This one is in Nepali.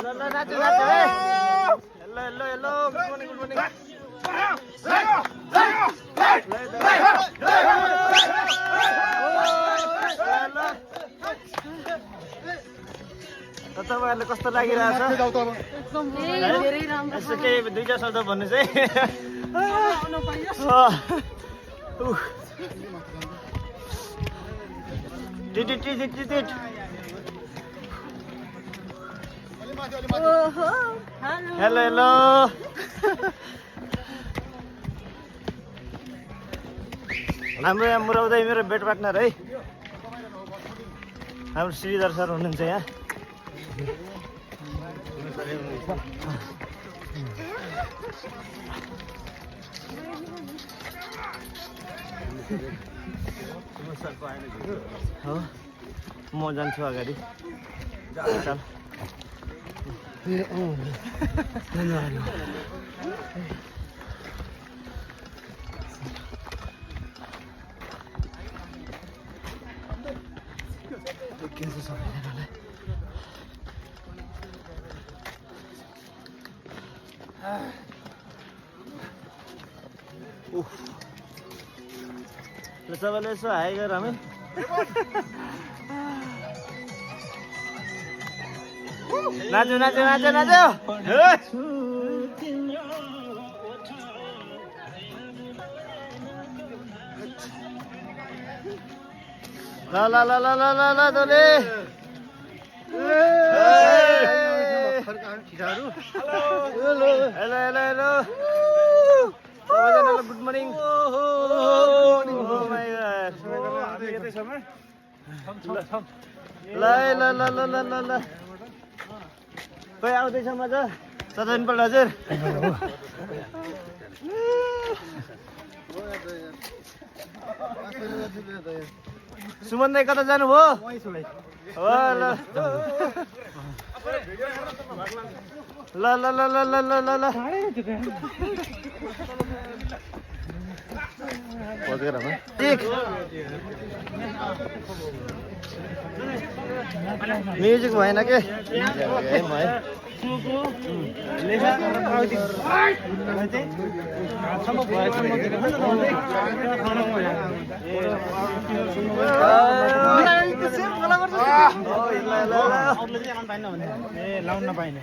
Hello. Good morning. तपाईँहरूले कस्तो लागिरहेछ यसो केही दुई चार शब्द भन्नु चाहिँ हेलो हाम्रो यहाँ मुराउँदै मेरो बेड पार्टनर है हाम्रो श्रीधर सर हुनुहुन्छ यहाँ हो म जान्छु अगाडि चल के छ सबैजनालाई ल सबैले यसो हाई गर हामी नाच्यो ल दोले हेलो सबैजनालाई गुड मर्निङ ल खोइ आउँदैछ मजा सधैँपल्ट हजुर सुमन दाइ कता जानुभयो ल म्युजिक भएन के लाउन पाइने